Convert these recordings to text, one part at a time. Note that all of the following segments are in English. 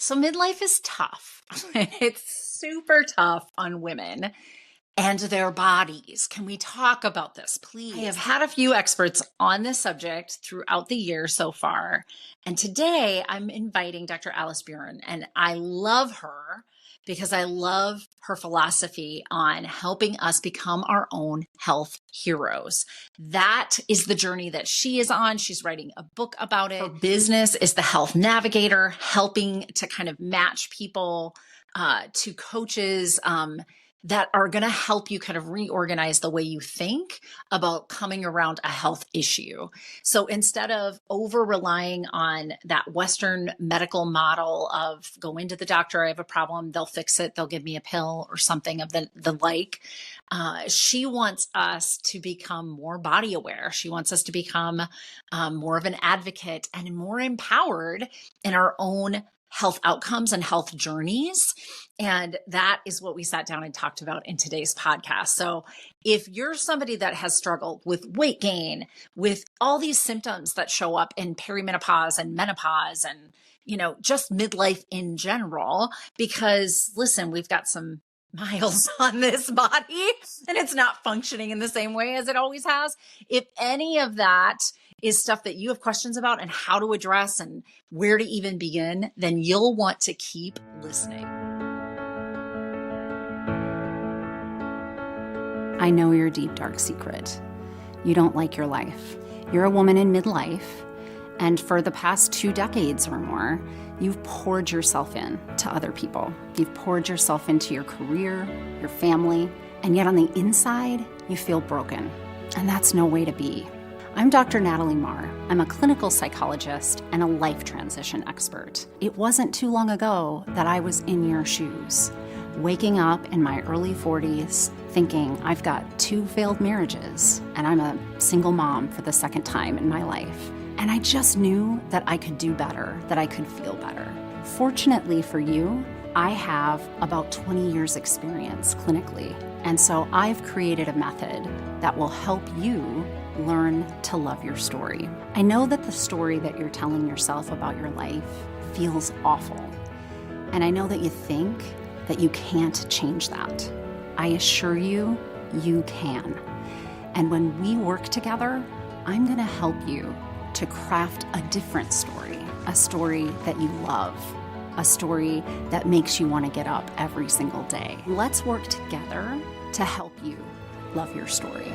So midlife is tough. It's super tough on women and their bodies. Can we talk about this, please? I have had a few experts on this subject throughout the year so far. And today I'm inviting Dr. Alice Burron, and I love her because I love her philosophy on helping us become our own health heroes. That is the journey that she is on. She's writing a book about it. Her business is the Health Navigator, helping to kind of match people to coaches that are going to help you kind of reorganize the way you think about coming around a health issue. So instead of over relying on that Western medical model of go into the doctor, I have a problem, they'll fix it, they'll give me a pill or something of the like, she wants us to become more body aware. She wants us to become more of an advocate and more empowered in our own health outcomes and health journeys. And that is what we sat down and talked about in today's podcast. So if you're somebody that has struggled with weight gain, with all these symptoms that show up in perimenopause and menopause and, just midlife in general, because listen, we've got some miles on this body and it's not functioning in the same way as it always has. If any of that is stuff that you have questions about and how to address and where to even begin, then you'll want to keep listening. I know your deep, dark secret. You don't like your life. You're a woman in midlife, and for the past 2 decades or more, you've poured yourself in to other people. You've poured yourself into your career, your family, and yet on the inside, you feel broken. And that's no way to be. I'm Dr. Natalie Marr. I'm a clinical psychologist and a life transition expert. It wasn't too long ago that I was in your shoes, waking up in my early 40s thinking I've got 2 failed marriages and I'm a single mom for the second time in my life. And I just knew that I could do better, that I could feel better. Fortunately for you, I have about 20 years experience clinically. And so I've created a method that will help you learn to love your story. I know that the story that you're telling yourself about your life feels awful. And I know that you think that you can't change that. I assure you, you can. And when we work together, I'm going to help you to craft a different story, a story that you love, a story that makes you want to get up every single day. Let's work together to help you love your story.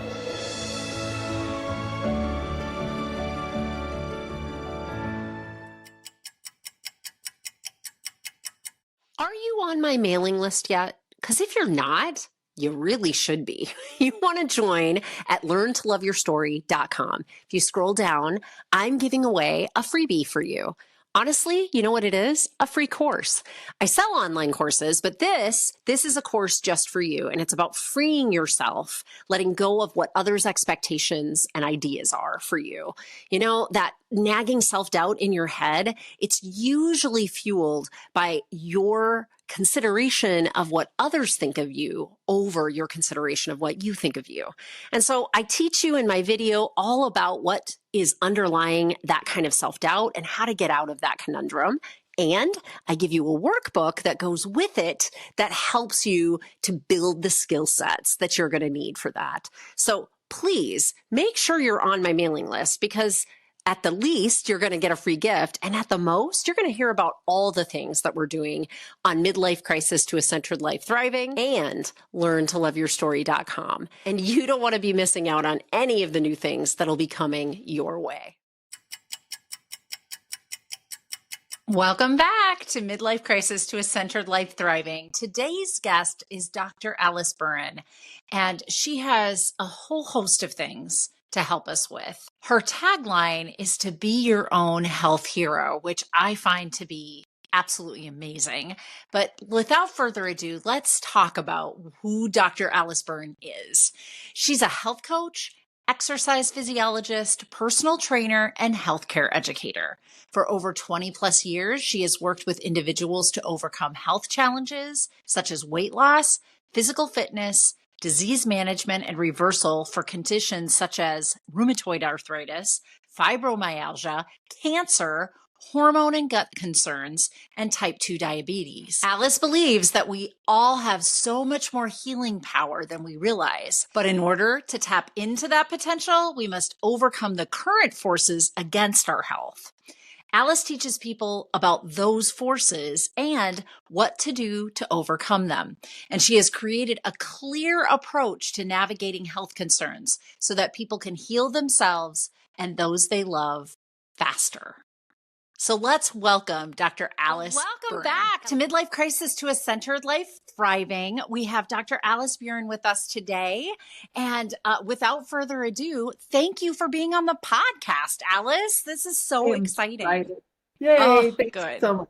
Are you on my mailing list yet? Because if you're not, you really should be. You want to join at learntoloveyourstory.com. If you scroll down, I'm giving away a freebie for you. Honestly, you know what it is? A free course. I sell online courses, but this is a course just for you. And it's about freeing yourself, letting go of what others' expectations and ideas are for you. That nagging self-doubt in your head, it's usually fueled by your consideration of what others think of you over your consideration of what you think of you. And so I teach you in my video all about what is underlying that kind of self-doubt and how to get out of that conundrum. And I give you a workbook that goes with it that helps you to build the skill sets that you're going to need for that. So please make sure you're on my mailing list, because at the least, you're going to get a free gift. And at the most, you're going to hear about all the things that we're doing on Midlife Crisis to a Centered Life Thriving and learntoloveyourstory.com. And you don't want to be missing out on any of the new things that'll be coming your way. Welcome back to Midlife Crisis to a Centered Life Thriving. Today's guest is Dr. Alice Burron, and she has a whole host of things to help us with. Her tagline is to be your own health hero, which I find to be absolutely amazing. But without further ado, let's talk about who Dr. Alice Burron is. She's a health coach, exercise physiologist, personal trainer, and healthcare educator. For over 20 plus years, she has worked with individuals to overcome health challenges such as weight loss, physical fitness, disease management and reversal for conditions such as rheumatoid arthritis, fibromyalgia, cancer, hormone and gut concerns, and type 2 diabetes. Alice believes that we all have so much more healing power than we realize. But in order to tap into that potential, we must overcome the current forces against our health. Alice teaches people about those forces and what to do to overcome them. And she has created a clear approach to navigating health concerns so that people can heal themselves and those they love faster. So let's welcome Dr. Alice Burron. Back to Midlife Crisis to a Centered Life Thriving. We have Dr. Alice Burron with us today. And without further ado, thank you for being on the podcast, Alice. This is so exciting. Excited. Yay. Thanks good. so much.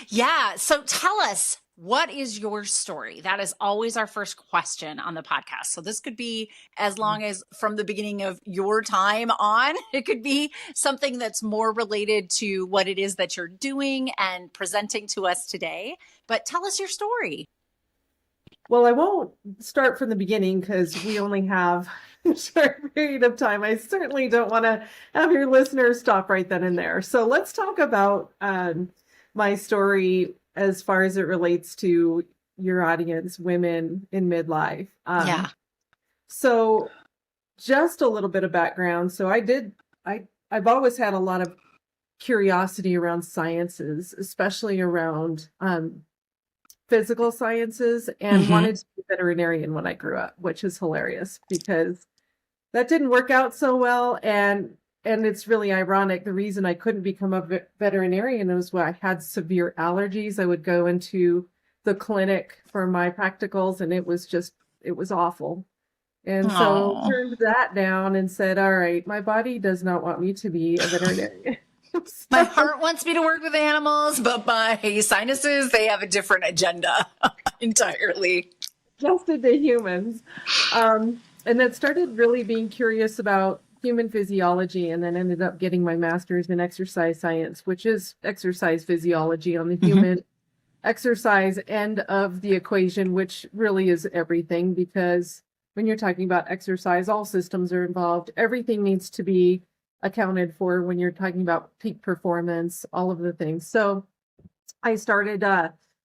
Yeah. So tell us, what is your story? That is always our first question on the podcast. So this could be as long as from the beginning of your time on. It could be something that's more related to what it is that you're doing and presenting to us today. But tell us your story. Well, I won't start from the beginning because we only have a short period of time. I certainly don't want to have your listeners stop right then and there. So let's talk about my story as far as it relates to your audience, women in midlife. So just a little bit of background. So I've always had a lot of curiosity around sciences, especially around physical sciences, and wanted to be a veterinarian when I grew up, which is hilarious because that didn't work out so well. And it's really ironic. The reason I couldn't become a veterinarian was when I had severe allergies. I would go into the clinic for my practicals and it was awful. And so I turned that down and said, all right, my body does not want me to be a veterinarian. My heart wants me to work with animals, but my sinuses, they have a different agenda entirely. Adjusted to humans. And then started really being curious about human physiology, and then ended up getting my master's in exercise science, which is exercise physiology on the human exercise end of the equation, which really is everything, because when you're talking about exercise, all systems are involved. Everything needs to be accounted for when you're talking about peak performance, all of the things. So I started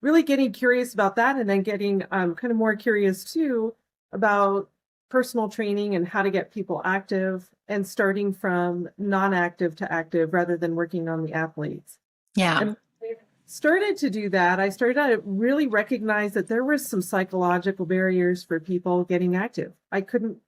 really getting curious about that, and then getting kind of more curious too about personal training and how to get people active, and starting from non-active to active rather than working on the athletes. Yeah. And I started to do that. I started to really recognize that there were some psychological barriers for people getting active. I couldn't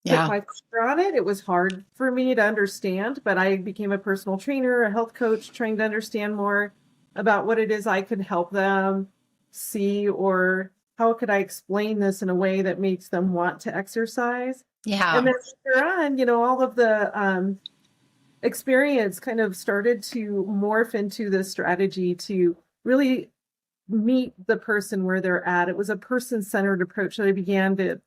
put my finger on it. It was hard for me to understand, but I became a personal trainer, a health coach, trying to understand more about what it is I could help them see, or how could I explain this in a way that makes them want to exercise? Yeah. And then later on, all of the experience kind of started to morph into the strategy to really meet the person where they're at. It was a person-centered approach that I began to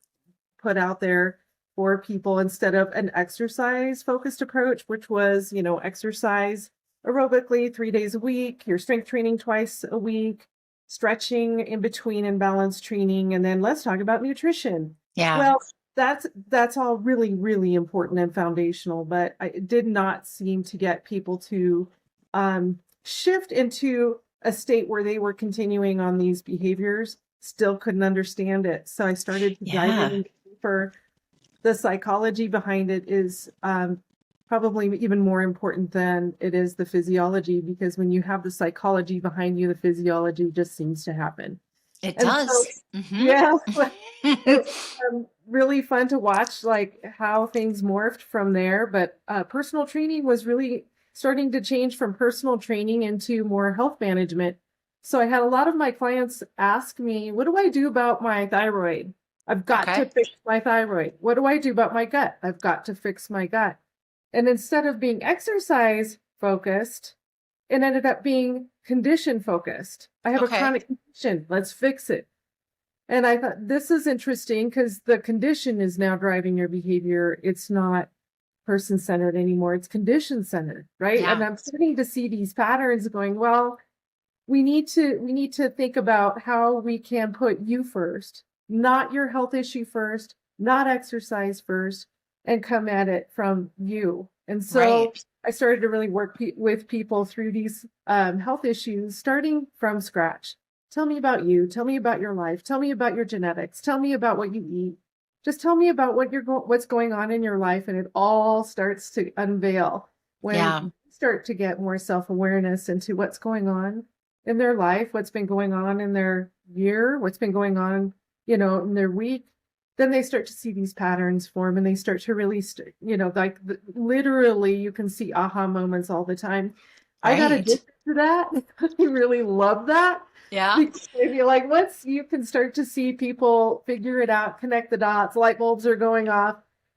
put out there for people, instead of an exercise-focused approach, which was, exercise aerobically 3 days a week, your strength training twice a week, stretching in between, and balance training, and then let's talk about nutrition. Yeah. Well, that's all really, really important and foundational, but it did not seem to get people to shift into a state where they were continuing on these behaviors, still couldn't understand it. So I started to dive in deeper. The psychology behind it is probably even more important than it is the physiology, because when you have the psychology behind you, the physiology just seems to happen. It does. So, yeah. It's really fun to watch, like, how things morphed from there. But personal training was really starting to change from personal training into more health management. So I had a lot of my clients ask me, what do I do about my thyroid? I've got to fix my thyroid. What do I do about my gut? I've got to fix my gut. And instead of being exercise focused, it ended up being condition focused. I have a chronic condition. Let's fix it. And I thought, this is interesting, because the condition is now driving your behavior. It's not person-centered anymore. It's condition-centered, right? Yeah. And I'm starting to see these patterns going, well, we need to think about how we can put you first, not your health issue first, not exercise first, and come at it from you. And so I started to really work with people through these health issues, starting from scratch. Tell me about you. Tell me about your life. Tell me about your genetics. Tell me about what you eat. Just tell me about what's going on in your life, and it all starts to unveil when Yeah. you start to get more self-awareness into what's going on in their life, what's been going on in their year, what's been going on, in their week. Then they start to see these patterns form, and they start to really, literally, you can see aha moments all the time. I got Right. addicted to that. I really love that. Yeah. Because I feel like once you can start to see people figure it out, connect the dots, light bulbs are going off,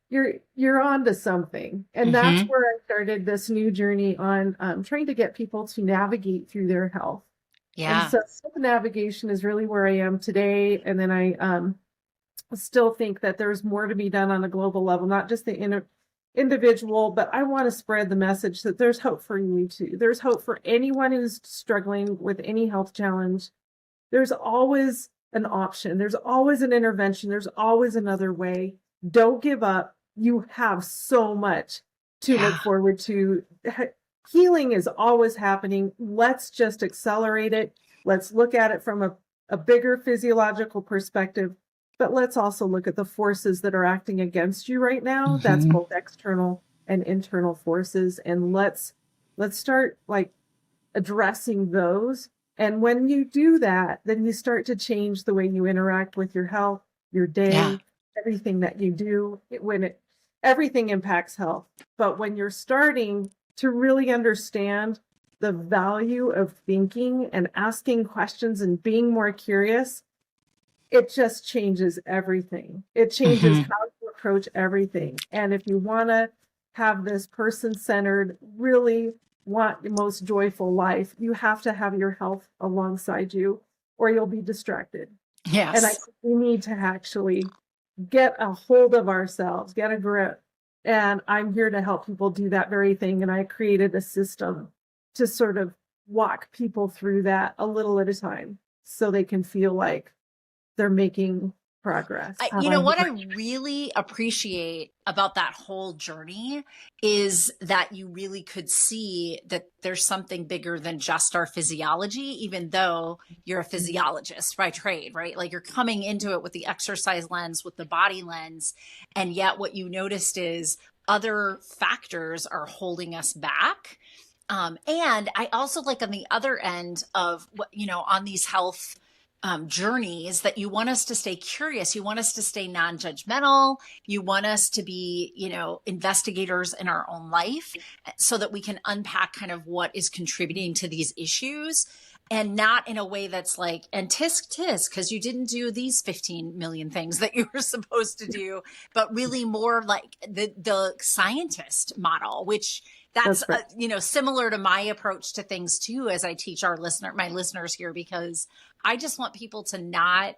you're on to something. And that's Mm-hmm. where I started this new journey on trying to get people to navigate through their health. And Yeah. so self-navigation is really where I am today. And then I still think that there's more to be done on a global level, not just the individual, but I want to spread the message that there's hope for you too. There's hope for anyone who's struggling with any health challenge. There's always an option. There's always an intervention. There's always another way. Don't give up. You have so much to Yeah. look forward to. Healing is always happening. Let's just accelerate it. Let's look at it from a bigger physiological perspective. But let's also look at the forces that are acting against you right now. Mm-hmm. That's both external and internal forces. And let's start addressing those. And when you do that, then you start to change the way you interact with your health, your day, Yeah. everything that you do. Everything impacts health. But when you're starting to really understand the value of thinking and asking questions and being more curious, it just changes everything. It changes Mm-hmm. how you approach everything. And if you want to have this person-centered, really want the most joyful life, you have to have your health alongside you, or you'll be distracted. And I Yes. think we need to actually get a hold of ourselves, get a grip. And I'm here to help people do that very thing. And I created a system to sort of walk people through that a little at a time so they can feel like they're making progress. You know what I really appreciate about that whole journey is that you really could see that there's something bigger than just our physiology, even though you're a physiologist by trade, right? Like you're coming into it with the exercise lens, with the body lens. And yet what you noticed is other factors are holding us back. And I also like on the other end of what, on these health journeys that you want us to stay curious. You want us to stay non-judgmental. You want us to be, investigators in our own life so that we can unpack kind of what is contributing to these issues, and not in a way that's like, and tisk because you didn't do these 15 million things that you were supposed to do, but really more like the scientist model, which that's right. Similar to my approach to things too, as I teach my listeners here, because I just want people to not,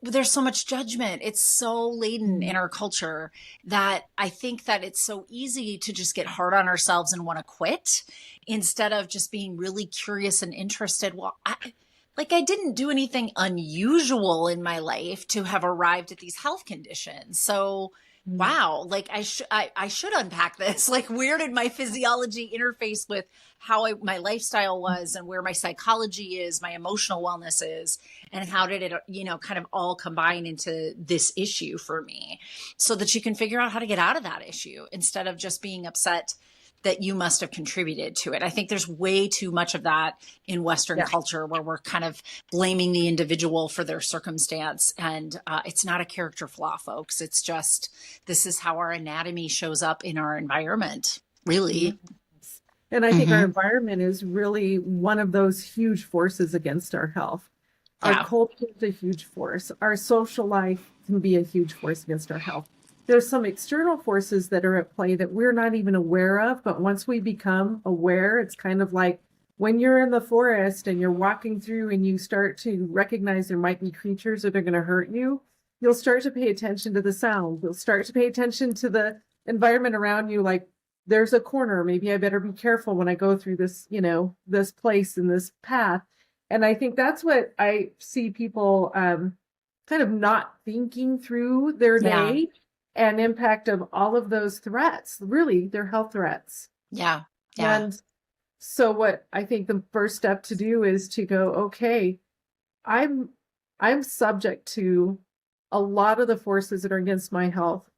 there's so much judgment. It's so laden in our culture that I think that it's so easy to just get hard on ourselves and want to quit instead of just being really curious and interested. Well, I didn't do anything unusual in my life to have arrived at these health conditions. So wow, like I should unpack this. Like, where did my physiology interface with how my lifestyle was, and where my psychology is, my emotional wellness is, and how did it, kind of all combine into this issue for me, so that you can figure out how to get out of that issue instead of just being upset that you must have contributed to it. I think there's way too much of that in Western culture, where we're kind of blaming the individual for their circumstance. And it's not a character flaw, folks. It's just, this is how our anatomy shows up in our environment, really. And I think our environment is really one of those huge forces against our health. Our culture is a huge force. Our social life can be a huge force against our health. There's some external forces that are at play that we're not even aware of. But once we become aware, it's kind of like when you're in the forest and you're walking through and you start to recognize there might be creatures that are going to hurt you, you'll start to pay attention to the sound. You'll start to pay attention to the environment around you. Like, there's a corner. Maybe I better be careful when I go through this, this place and this path. And I think that's what I see people kind of not thinking through their day. And impact of all of those threats, really, they're health threats. Yeah. Yeah. And so what I think the first step to do is to go, okay, I'm I'm subject to a lot of the forces that are against my health.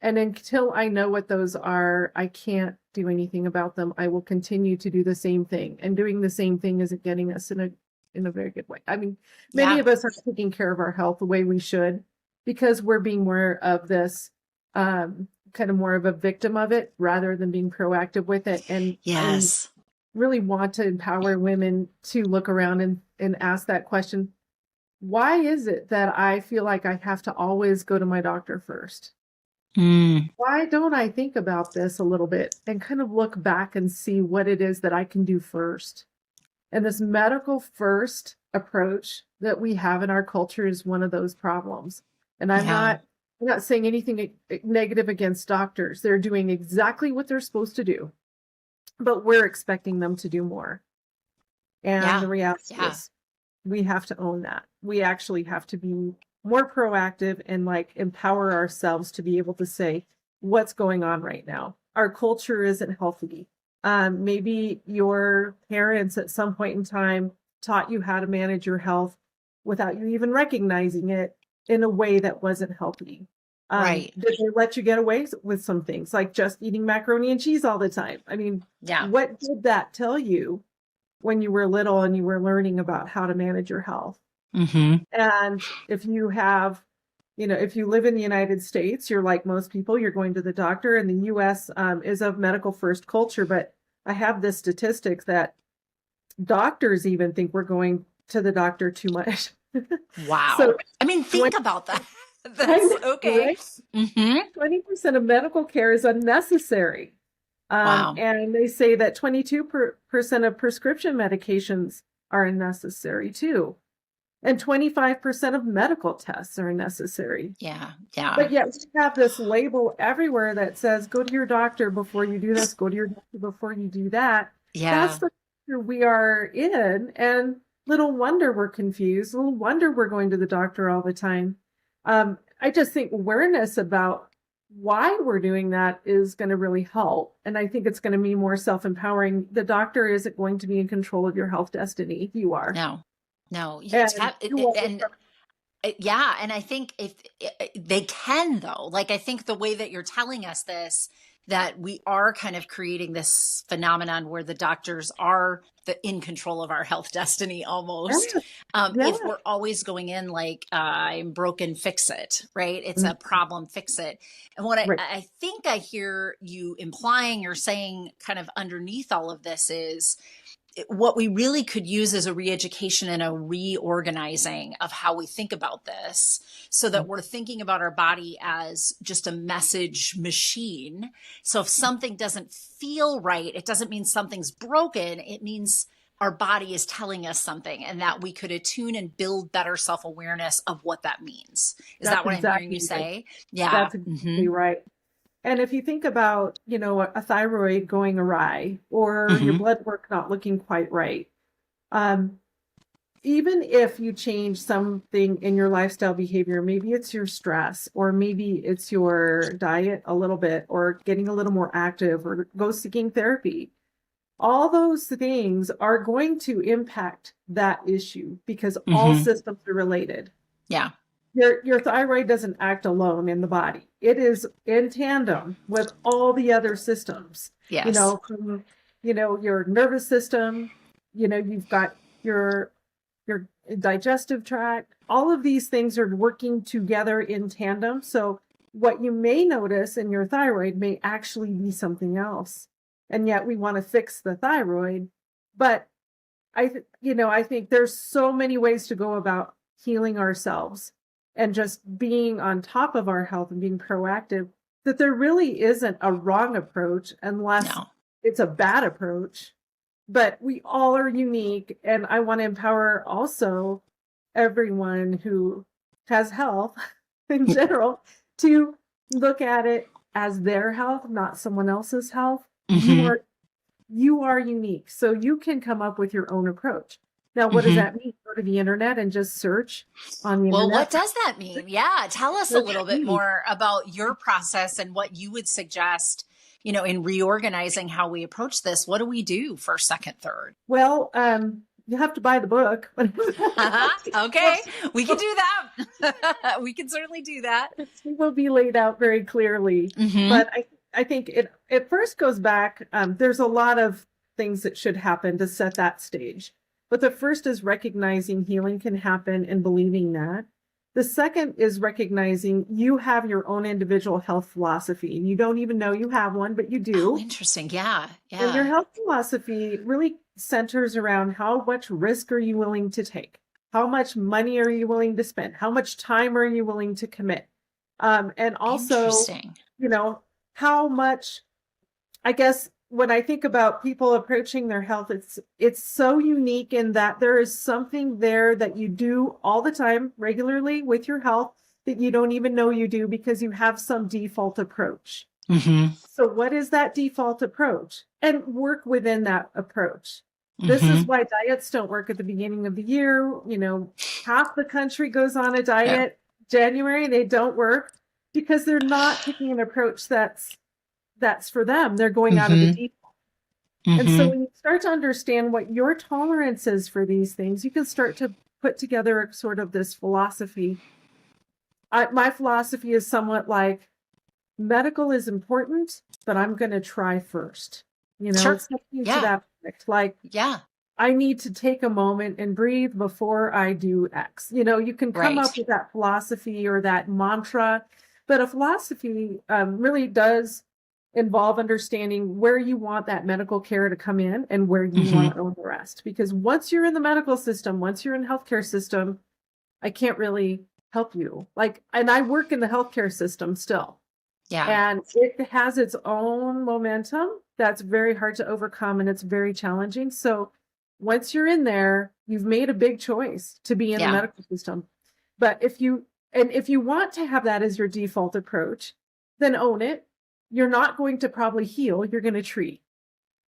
And until I know what those are, I can't do anything about them. I will continue to do the same thing. And doing the same thing isn't getting us in a very good way. I mean, many Yeah. of us are taking care of our health the way we should because we're being more of this kind of more of a victim of it rather than being proactive with it. And Yes. really want to empower women to look around and ask that question. Why is it that I feel like I have to always go to my doctor first? Mm. Why don't I think about this a little bit and kind of look back and see what it is that I can do first? And this medical first approach that we have in our culture is one of those problems. And Yeah. I'm not saying anything negative against doctors. They're doing exactly what they're supposed to do, but we're expecting them to do more. And the Yeah. reality Yeah. is we have to own that. We actually have to be more proactive and like empower ourselves to be able to say what's going on right now. Our culture isn't healthy. Maybe your parents at some point in time taught you how to manage your health without you even recognizing it in a way that wasn't healthy. Right. Did they let you get away with some things like just eating macaroni and cheese all the time? I mean, Yeah. what did that tell you when you were little and you were learning about how to manage your health? Mm-hmm. And if you have, if you live in the United States, you're like most people, you're going to the doctor, and the US is a medical first culture. But I have this statistic that doctors even think we're going to the doctor too much. Wow. So I mean, think 20, about that. I That's know, okay. right? Mm-hmm. 20% of medical care is unnecessary. Wow. And they say that 22% of prescription medications are unnecessary too. And 25% of medical tests are necessary. Yeah. Yeah. But yet we have this label everywhere that says, go to your doctor before you do this, go to your doctor before you do that. Yeah. That's the culture we are in. And little wonder we're confused. Little wonder we're going to the doctor all the time. I just think awareness about why we're doing that is going to really help. And I think it's going to be more self-empowering. The doctor isn't going to be in control of your health destiny. You are. No. And And yeah. And I think if they can, though, like, I think the way that you're telling us this, that we are kind of creating this phenomenon where the doctors are in control of our health destiny almost. If we're always going in like, I'm broken, fix it, right? It's a problem, fix it. And what I think I hear you implying or saying kind of underneath all of this is, what we really could use is a re-education and a reorganizing of how we think about this, so that we're thinking about our body as just a message machine. So if something doesn't feel right, it doesn't mean something's broken. It means our body is telling us something, and that we could attune and build better self-awareness of what that means. Is that what I'm hearing you say? Yeah. That's exactly right. And if you think about, a thyroid going awry or your blood work not looking quite right, even if you change something in your lifestyle behavior, maybe it's your stress, or maybe it's your diet a little bit, or getting a little more active, or go seeking therapy, all those things are going to impact that issue because all systems are related. Yeah. Your thyroid doesn't act alone in the body. It is in tandem with all the other systems. Yes. From, your nervous system, you've got your digestive tract. All of these things are working together in tandem. So what you may notice in your thyroid may actually be something else. And yet we want to fix the thyroid. But I think there's so many ways to go about healing ourselves and just being on top of our health and being proactive, that there really isn't a wrong approach unless it's a bad approach. But we all are unique. And I want to empower also everyone who has health in general to look at it as their health, not someone else's health. You are unique. So you can come up with your own approach. Now, what does that mean? Go to the internet and just search on the internet? Well, what does that mean? Yeah. Tell us a little bit more about your process and what you would suggest, in reorganizing how we approach this, what do we do for second, third? Well, you have to buy the book. Okay, we can do that. We can certainly do that. It will be laid out very clearly. Mm-hmm. But I think it first goes back. There's a lot of things that should happen to set that stage. But the first is recognizing healing can happen and believing that. The second is recognizing you have your own individual health philosophy. And you don't even know you have one, but you do. Oh, interesting. Yeah. And your health philosophy really centers around how much risk are you willing to take? How much money are you willing to spend? How much time are you willing to commit? And also, how much, I guess, when I think about people approaching their health, it's so unique in that there is something there that you do all the time, regularly with your health that you don't even know you do because you have some default approach. Mm-hmm. So what is that default approach? And work within that approach. Mm-hmm. This is why diets don't work at the beginning of the year. Half the country goes on a diet. January, they don't work because they're not taking an approach that's for them. They're going out of the default. And so when you start to understand what your tolerance is for these things, you can start to put together sort of this philosophy. My philosophy is somewhat like, medical is important, but I'm going to try first. Sure. It's something to that effect. Like, I need to take a moment and breathe before I do X. You can come up with that philosophy or that mantra, but a philosophy really does involve understanding where you want that medical care to come in and where you want to own the rest. Because once you're in the medical system, once you're in the healthcare system, I can't really help you. And I work in the healthcare system still. Yeah. And it has its own momentum that's very hard to overcome, and it's very challenging. So once you're in there, you've made a big choice to be in the medical system. But if you want to have that as your default approach, then own it. You're not going to probably heal, you're going to treat.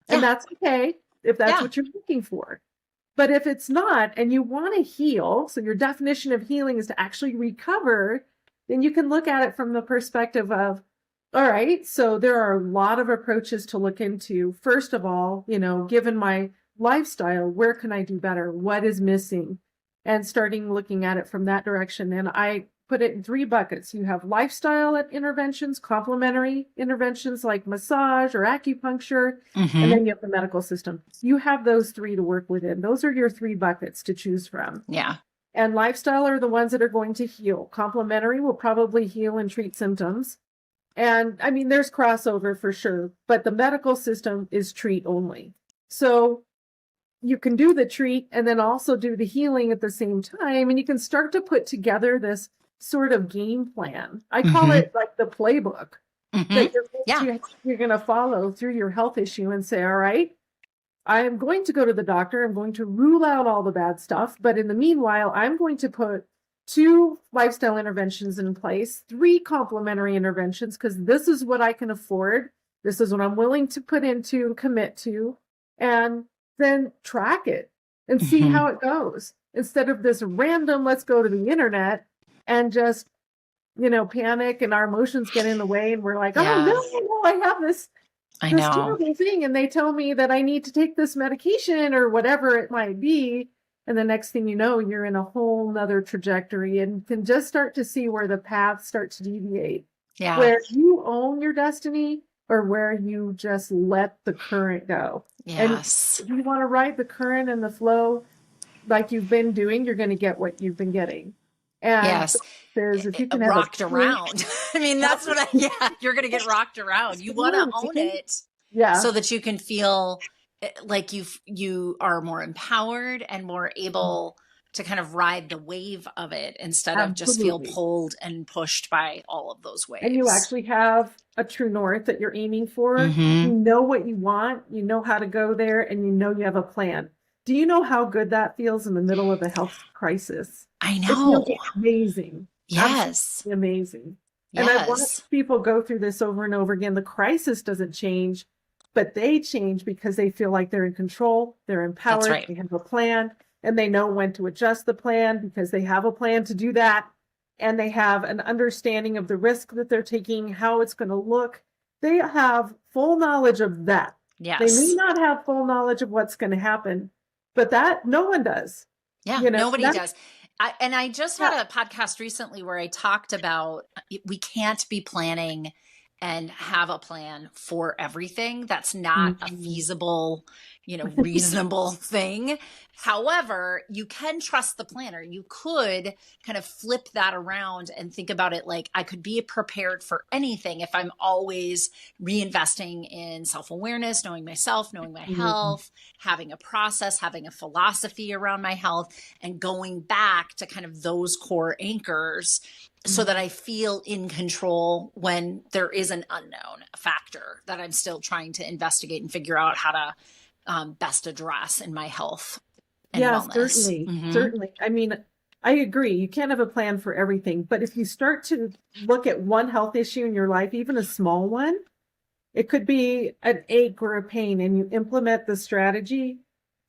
And that's okay if that's what you're looking for. But if it's not, and you want to heal, so your definition of healing is to actually recover, then you can look at it from the perspective of, all right, so there are a lot of approaches to look into. First of all, given my lifestyle, where can I do better? What is missing? And starting looking at it from that direction. And I put it in 3 buckets. You have lifestyle interventions, complementary interventions like massage or acupuncture, and then you have the medical system. You have those 3 to work within. Those are your 3 buckets to choose from. Yeah. And lifestyle are the ones that are going to heal. Complementary will probably heal and treat symptoms. And I mean, there's crossover for sure, but the medical system is treat only. So you can do the treat and then also do the healing at the same time. And you can start to put together this sort of game plan. I call it like the playbook that you're going to follow through your health issue and say, all right, I am going to go to the doctor. I'm going to rule out all the bad stuff. But in the meanwhile, I'm going to put 2 lifestyle interventions in place, 3 complementary interventions, because this is what I can afford. This is what I'm willing to put into and commit to, and then track it and see how it goes. Instead of this random, let's go to the internet and just, panic and our emotions get in the way. And we're like, oh no, I have this terrible thing. And they tell me that I need to take this medication or whatever it might be. And the next thing you know, you're in a whole nother trajectory and can just start to see where the paths start to deviate. Yeah. Where you own your destiny or where you just let the current go. Yes. And if you want to ride the current and the flow like you've been doing, you're going to get what you've been getting. And if you can have rocked around. I mean, that's what you're going to get rocked around. You want to own it so that you can feel like you are more empowered and more able to kind of ride the wave of it instead of just feel pulled and pushed by all of those waves. And you actually have a true north that you're aiming for. You know what you want, you know how to go there, and you have a plan. Do you know how good that feels in the middle of a health crisis? I know. It feels amazing. Yes. Absolutely amazing. Yes. And I watch people go through this over and over again. The crisis doesn't change, but they change because they feel like they're in control, they're empowered, That's right. They have a plan, and they know when to adjust the plan because they have a plan to do that. And they have an understanding of the risk that they're taking, how it's going to look, they have full knowledge of that. They may Yes. not have full knowledge of what's going to happen, but that no one does. Yeah, You know, nobody does. I just had yeah. a podcast recently where I talked about we can't be planning and have a plan for everything. That's not a feasible, reasonable thing. However, you can trust the planner. You could kind of flip that around and think about it like I could be prepared for anything if I'm always reinvesting in self-awareness, knowing myself, knowing my health, having a process, having a philosophy around my health, and going back to kind of those core anchors so that I feel in control when there is an unknown factor that I'm still trying to investigate and figure out how to best address in my health and wellness. Certainly. Certainly. I mean, I agree. You can't have a plan for everything, but if you start to look at one health issue in your life, even a small one, it could be an ache or a pain, and you implement the strategy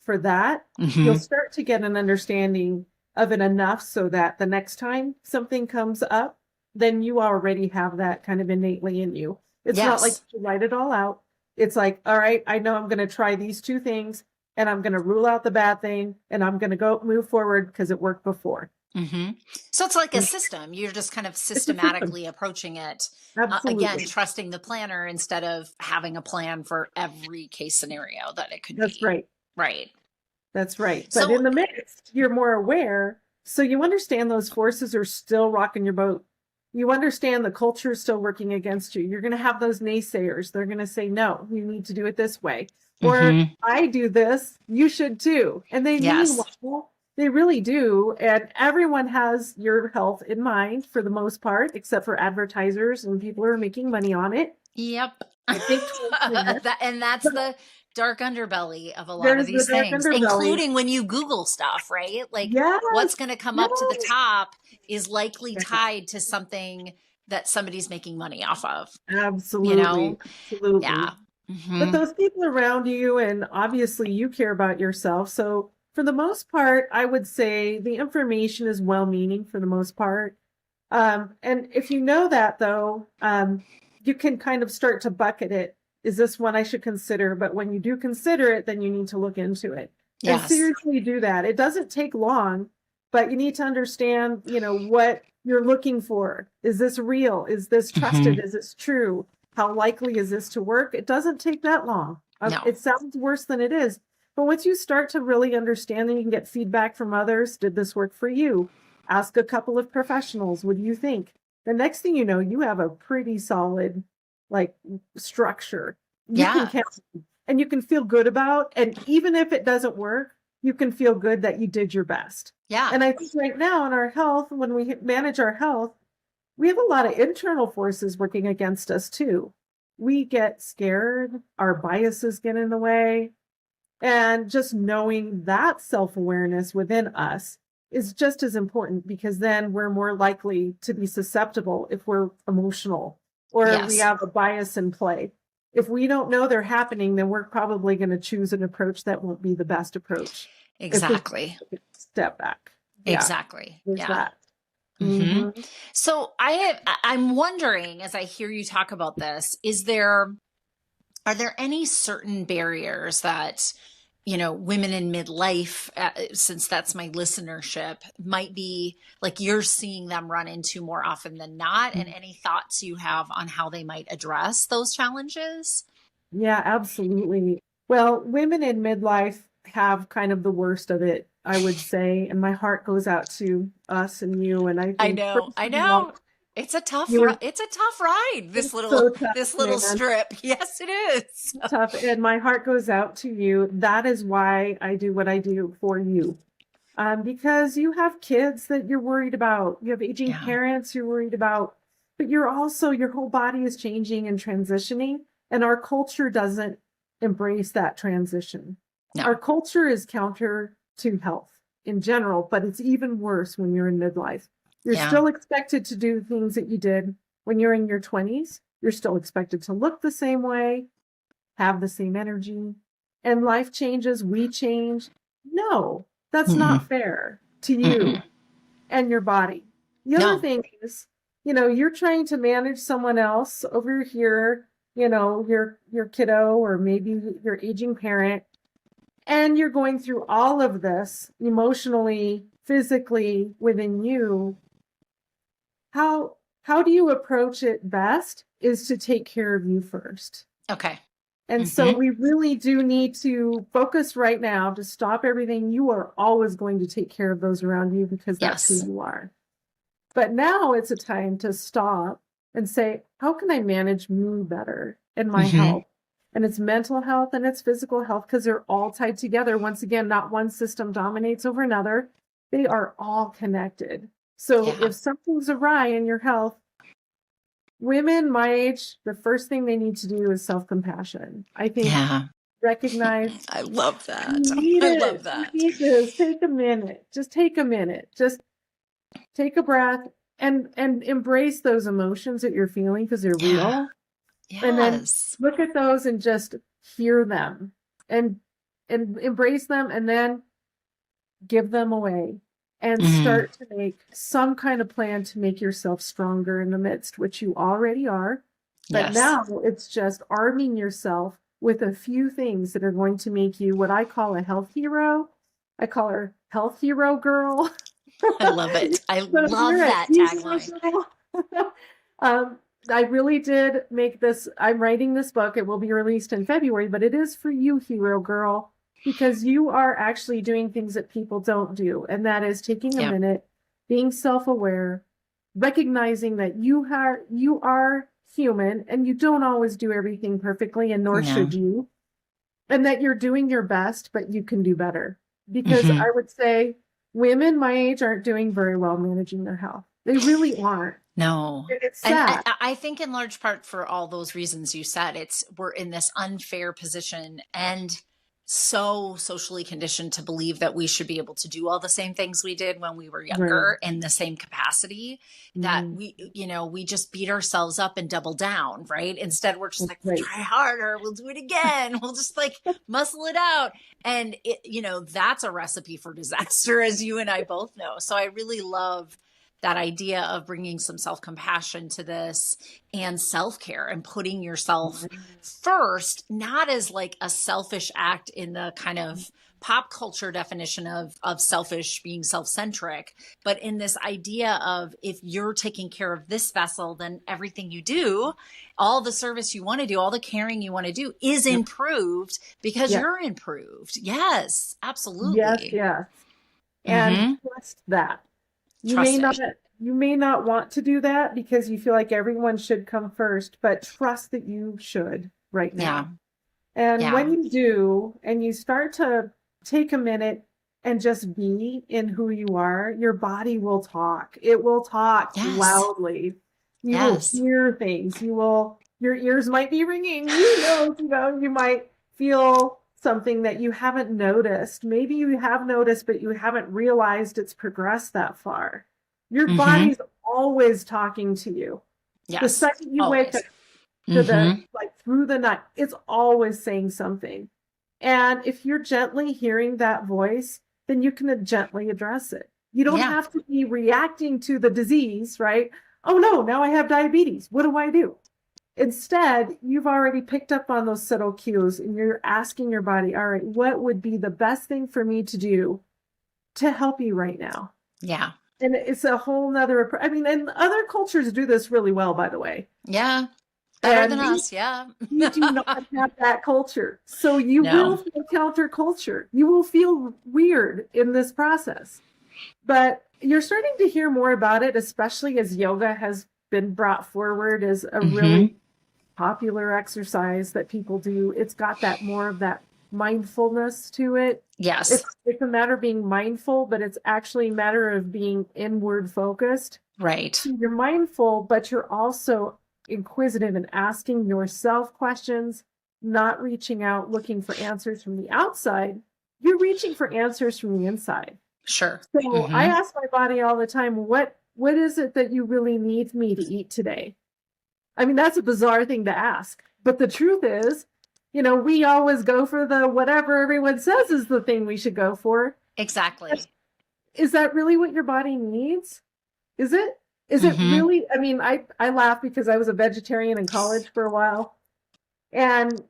for that, you'll start to get an understanding of it enough so that the next time something comes up, then you already have that kind of innately in you. It's not like you write it all out. It's like, all right, I know I'm going to try these two things and I'm going to rule out the bad thing and I'm going to go move forward because it worked before. So it's like a system. You're just kind of systematically approaching it. Again, trusting the planner instead of having a plan for every case scenario that it could be. That's right. Right. That's right. But in the midst, you're more aware. So you understand those forces are still rocking your boat. You understand the culture is still working against you. You're going to have those naysayers. They're going to say, no, you need to do it this way. Or I do this, you should too. And they mean well. They really do. And everyone has your health in mind for the most part, except for advertisers and people who are making money on it. Yep. I think and that's the dark underbelly of a lot of these things, including when you Google stuff, right? Like what's going to come up to the top is likely tied to something that somebody's making money off of. Absolutely. Absolutely. Yeah. But those people around you, and obviously you care about yourself. So for the most part, I would say the information is well-meaning for the most part. And if you know that though, you can kind of start to bucket it. Is this one I should consider? But when you do consider it, then you need to look into it. And seriously do that. It doesn't take long, but you need to understand, what you're looking for. Is this real? Is this trusted? Is this true? How likely is this to work? It doesn't take that long. No. It sounds worse than it is. But once you start to really understand and you can get feedback from others, did this work for you? Ask a couple of professionals. What do you think? The next thing you know, you have a pretty solid structure. You can count, and you can feel good about. And even if it doesn't work, you can feel good that you did your best. Yeah. And I think right now in our health, when we manage our health, we have a lot of internal forces working against us too. We get scared. Our biases get in the way. And just knowing that self-awareness within us is just as important, because then we're more likely to be susceptible if we're emotional or we have a bias in play. If we don't know they're happening, then we're probably going to choose an approach that won't be the best approach. Exactly. Step back. Exactly. There's that. So I'm wondering, as I hear you talk about this, are there any certain barriers that, women in midlife, since that's my listenership, might be like you're seeing them run into more often than not? And any thoughts you have on how they might address those challenges? Yeah, absolutely. Well, women in midlife have kind of the worst of it, I would say. And my heart goes out to us and you. And I know. It's a tough ride. This little strip. Yes, it is. Tough. And my heart goes out to you. That is why I do what I do for you. Because you have kids that you're worried about. You have aging parents you're worried about. But your whole body is changing and transitioning. And our culture doesn't embrace that transition. No. Our culture is counter to health in general, but it's even worse when you're in midlife. You're still expected to do things that you did when you're in your 20s. You're still expected to look the same way, have the same energy, and life changes. We change. No, that's not fair to you and your body. The other thing is, you're trying to manage someone else over here your kiddo or maybe your aging parent, and you're going through all of this emotionally, physically within you, how do you approach it best is to take care of you first. Okay. And so we really do need to focus right now to stop everything. You are always going to take care of those around you because that's Yes. who you are. But now it's a time to stop and say, how can I manage me better and my health? And it's mental health and it's physical health because they're all tied together. Once again, not one system dominates over another. They are all connected. So if something's awry in your health, women my age, the first thing they need to do is self-compassion. I think recognize. I love that. I love that. You need to take a minute. Just take a minute. Just take a breath and embrace those emotions that you're feeling because they're real. Yes. And then look at those and just hear them and embrace them and then give them away and start to make some kind of plan to make yourself stronger in the midst, which you already are. But now it's just arming yourself with a few things that are going to make you what I call a health hero. I call her health hero girl. I love it. I love that tagline. I really did make this. I'm writing this book. It will be released in February, but it is for you, hero girl, because you are actually doing things that people don't do. And that is taking a minute, being self-aware, recognizing that you are human and you don't always do everything perfectly, and nor should you. And that you're doing your best, but you can do better. Because I would say women my age aren't doing very well managing their health. They really aren't. No. It's sad. And I think in large part for all those reasons you said, we're in this unfair position and so socially conditioned to believe that we should be able to do all the same things we did when we were younger in the same capacity that we just beat ourselves up and double down, right? Instead, we're just try harder. We'll do it again. We'll just muscle it out. And that's a recipe for disaster, as you and I both know. So I really love that idea of bringing some self-compassion to this and self-care and putting yourself first, not as a selfish act in the kind of pop culture definition of selfish being self-centric, but in this idea of if you're taking care of this vessel, then everything you do, all the service you want to do, all the caring you want to do is improved because you're improved. Yes, absolutely. Yes. And trust that. You may not want to do that because you feel like everyone should come first, but trust that you should right now. And when you do, and you start to take a minute and just be in who you are, your body will talk. It will talk loudly. You will hear things. Your ears might be ringing. You might feel something that you haven't noticed. Maybe you have noticed, but you haven't realized it's progressed that far. Your body's always talking to you. Yes. The second you wake up to through the night, it's always saying something. And if you're gently hearing that voice, then you can gently address it. You don't have to be reacting to the disease, right? Oh no, now I have diabetes. What do I do? Instead, you've already picked up on those subtle cues and you're asking your body, all right, what would be the best thing for me to do to help you right now? Yeah. And it's a whole nother, and other cultures do this really well, by the way. Yeah. Better than us. Yeah. You do not have that culture. So you will feel counterculture. You will feel weird in this process, but you're starting to hear more about it, especially as yoga has been brought forward as a really popular exercise that people do. It's got that more of that mindfulness to it. Yes. It's a matter of being mindful, but it's actually a matter of being inward focused. Right. So you're mindful, but you're also inquisitive and asking yourself questions, not reaching out, looking for answers from the outside. You're reaching for answers from the inside. Sure. So I ask my body all the time, what is it that you really need me to eat today? I mean, that's a bizarre thing to ask. But the truth is, we always go for the whatever everyone says is the thing we should go for. Exactly. Is that really what your body needs? Is it? Is it really? I mean, I laugh because I was a vegetarian in college for a while. And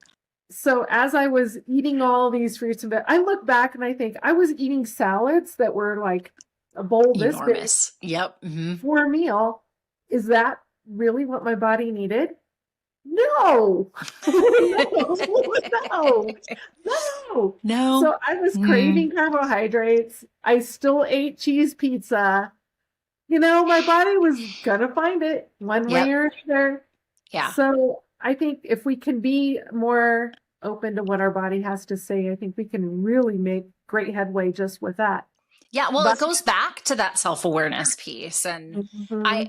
so as I was eating all these fruits and I look back and I think I was eating salads that were like a bowl this big Enormous. Yep. Mm-hmm. for a meal. Is that really what my body needed? No. No. No. So I was craving carbohydrates. I still ate cheese pizza. My body was gonna find it one way or another. Yeah. So I think if we can be more open to what our body has to say, I think we can really make great headway just with that. Yeah, well, it goes back to that self-awareness piece. And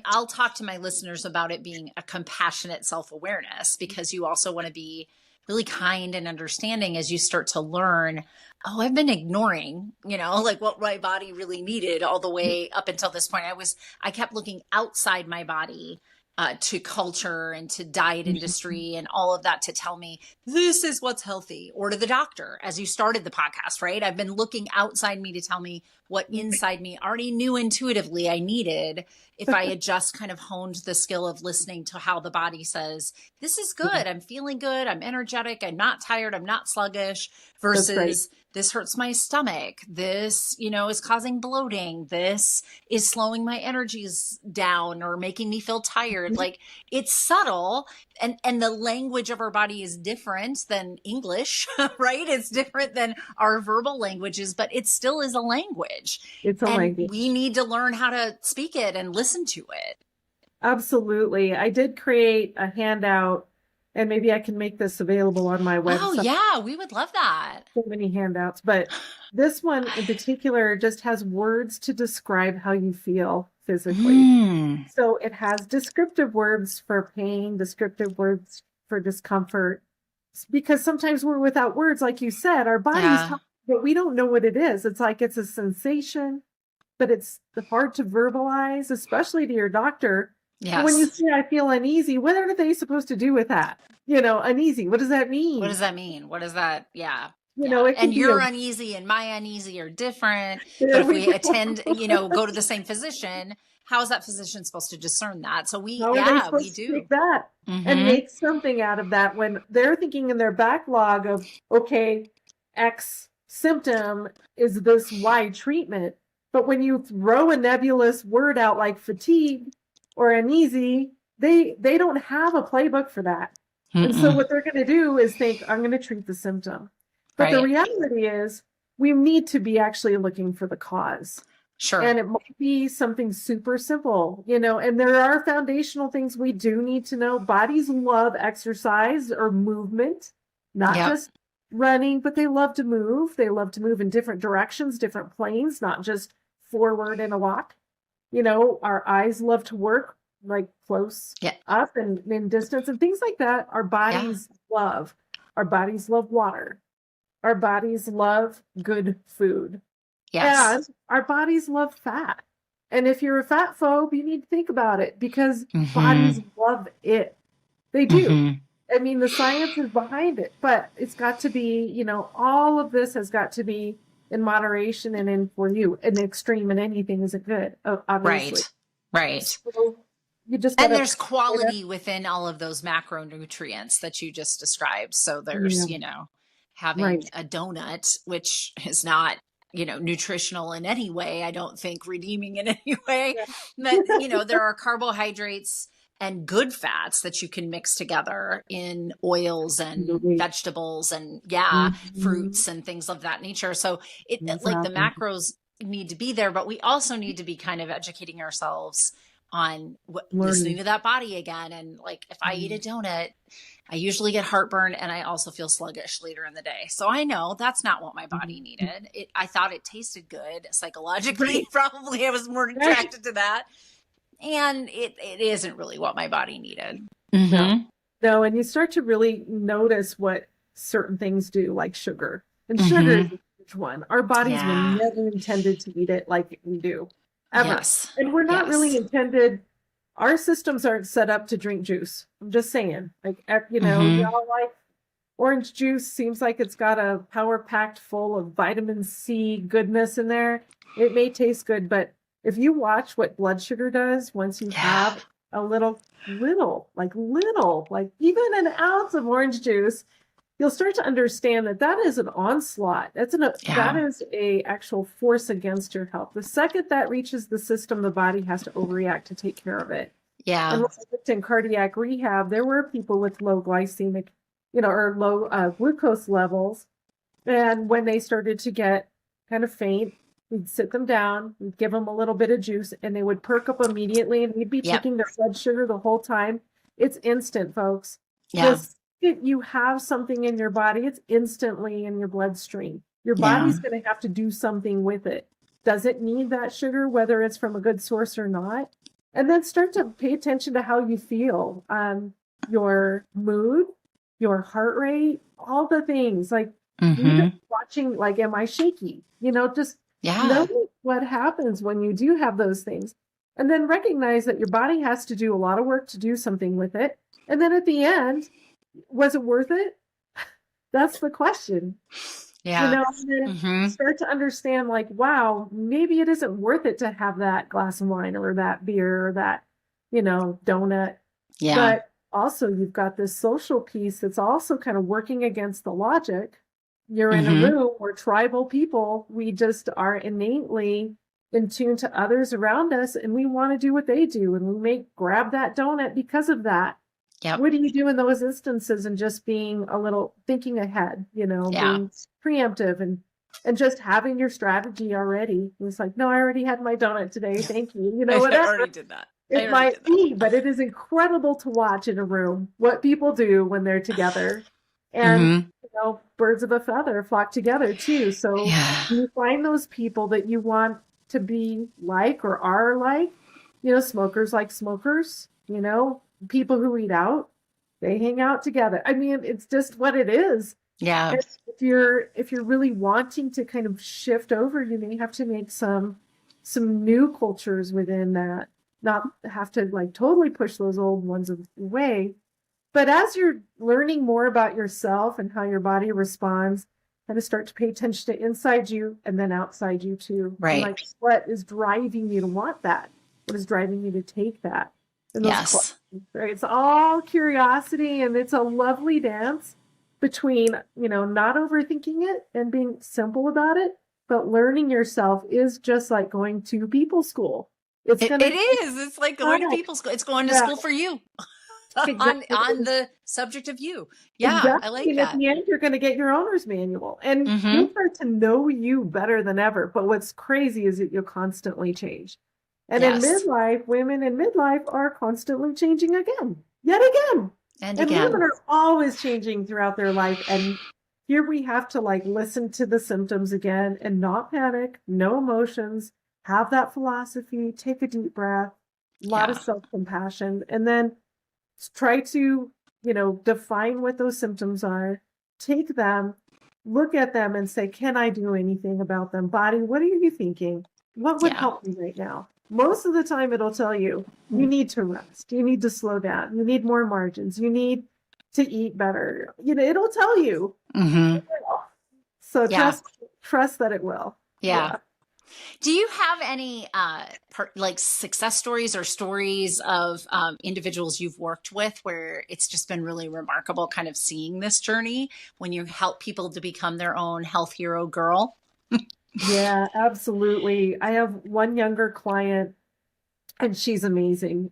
I'll talk to my listeners about it being a compassionate self-awareness, because you also want to be really kind and understanding as you start to learn, oh, I've been ignoring, like what my body really needed all the way up until this point. I kept looking outside my body to culture and to diet industry and all of that to tell me this is what's healthy, or to the doctor as you started the podcast, right? I've been looking outside me to tell me what inside me already knew intuitively I needed, if I had just kind of honed the skill of listening to how the body says, this is good. I'm feeling good. I'm energetic. I'm not tired. I'm not sluggish, versus this hurts my stomach. This, is causing bloating. This is slowing my energies down or making me feel tired. Like, it's subtle, and the language of our body is different than English, right? It's different than our verbal languages, but it still is a language. It's a language. We need to learn how to speak it and listen to it. Absolutely. I did create a handout, and maybe I can make this available on my website. Oh, yeah, we would love that. So many handouts, but this one in particular just has words to describe how you feel physically. So it has descriptive words for pain, descriptive words for discomfort, because sometimes we're without words, like you said, our bodies talk, but we don't know what it is. It's like it's a sensation, but it's hard to verbalize, especially to your doctor. Yes. When you say, I feel uneasy, what are they supposed to do with that? Uneasy. What does that mean? What does that mean? What is that? Yeah. And your uneasy and my uneasy are different. But if we attend, go to the same physician, how is that physician supposed to discern that? So we do. Take that and make something out of that when they're thinking in their backlog of, okay, X symptom is this Y treatment. But when you throw a nebulous word out like fatigue or uneasy, they don't have a playbook for that. And so what they're going to do is think, I'm going to treat the symptom. But the reality is we need to be actually looking for the cause. Sure. And it might be something super simple, and there are foundational things we do need to know. Bodies love exercise or movement, not just running, but they love to move. They love to move in different directions, different planes, not just forward in a walk. Our eyes love to work like close up and in distance and things like that. Our bodies love. Our bodies love water. Our bodies love good food. Yes. And our bodies love fat. And if you're a fat phobe, you need to think about it, because bodies love it. They do. I mean, the science is behind it, but it's got to be, all of this has got to be in moderation and in for you. An extreme in anything isn't good, obviously. Right. So you just and there's quality within all of those macronutrients that you just described. So there's, having a donut, which is not, nutritional in any way, I don't think redeeming in any way, but, there are carbohydrates and good fats that you can mix together in oils and vegetables and fruits and things of that nature. So like the macros need to be there, but we also need to be kind of educating ourselves on listening to that body again. And like, if I eat a donut, I usually get heartburn and I also feel sluggish later in the day. So I know that's not what my body needed. I thought it tasted good psychologically. Probably I was more attracted to that. And it isn't really what my body needed. No, and you start to really notice what certain things do, like sugar. And sugar is a huge one. Our bodies were never intended to eat it like we do, ever. Yes. And we're not really intended. Our systems aren't set up to drink juice. I'm just saying. Like, y'all like orange juice, seems like it's got a power packed full of vitamin C goodness in there. It may taste good, but if you watch what blood sugar does once you have a like even an ounce of orange juice, you'll start to understand that that is an onslaught. That is a actual force against your health. The second that reaches the system, the body has to overreact to take care of it. Yeah. And when I looked in cardiac rehab, there were people with low glycemic, or low glucose levels. And when they started to get kind of faint, we'd sit them down, we'd give them a little bit of juice, and they would perk up immediately, and we'd be checking their blood sugar the whole time. It's instant, folks. Yeah. If you have something in your body, it's instantly in your bloodstream. Your body's going to have to do something with it. Does it need that sugar, whether it's from a good source or not? And then start to pay attention to how you feel, your mood, your heart rate, all the things. Like even watching, like, am I shaky? Just know what happens when you do have those things. And then recognize that your body has to do a lot of work to do something with it. And then at the end, was it worth it? That's the question. Yeah. And then start to understand, like, wow, maybe it isn't worth it to have that glass of wine or that beer or that, donut. Yeah. But also you've got this social piece that's also kind of working against the logic. You're in a room where tribal people, we just are innately in tune to others around us, and we want to do what they do, and we may grab that donut because of that. Yep. What do you do in those instances, and just being a little thinking ahead, being preemptive and just having your strategy already? It's like, no, I already had my donut today. Thank you. Whatever. I already did that. It might be, but it is incredible to watch in a room what people do when they're together. And, birds of a feather flock together too. So you find those people that you want to be like or are like, smokers like smokers, people who eat out, they hang out together. I mean, it's just what it is. Yeah. And if you're really wanting to kind of shift over, you may have to make some new cultures within that, not have to like totally push those old ones away. But as you're learning more about yourself and how your body responds, kind of start to pay attention to inside you and then outside you too. Right. And like, what is driving you to want that? What is driving you to take that? And those questions, right? It's all curiosity, and it's a lovely dance between, not overthinking it and being simple about it, but learning yourself is just like going to people school. It is. It's like going to people school. It's going to school for you. Exactly. on the subject of you. Yeah, exactly. I like and that. At the end, you're going to get your owner's manual, and you'll start to know you better than ever. But what's crazy is that you'll constantly change. And in midlife, women in midlife are constantly changing yet again. And women are always changing throughout their life. And here we have to like listen to the symptoms again and not panic, no emotions, have that philosophy, take a deep breath, a lot of self-compassion, and then try to, define what those symptoms are, take them, look at them and say, can I do anything about them? Body, what are you thinking? What would help me right now? Most of the time it'll tell you, you need to rest. You need to slow down. You need more margins. You need to eat better. It'll tell you. So trust that it will. Yeah. Do you have any like success stories or stories of individuals you've worked with where it's just been really remarkable kind of seeing this journey when you help people to become their own health hero girl? Yeah, absolutely. I have one younger client, and she's amazing.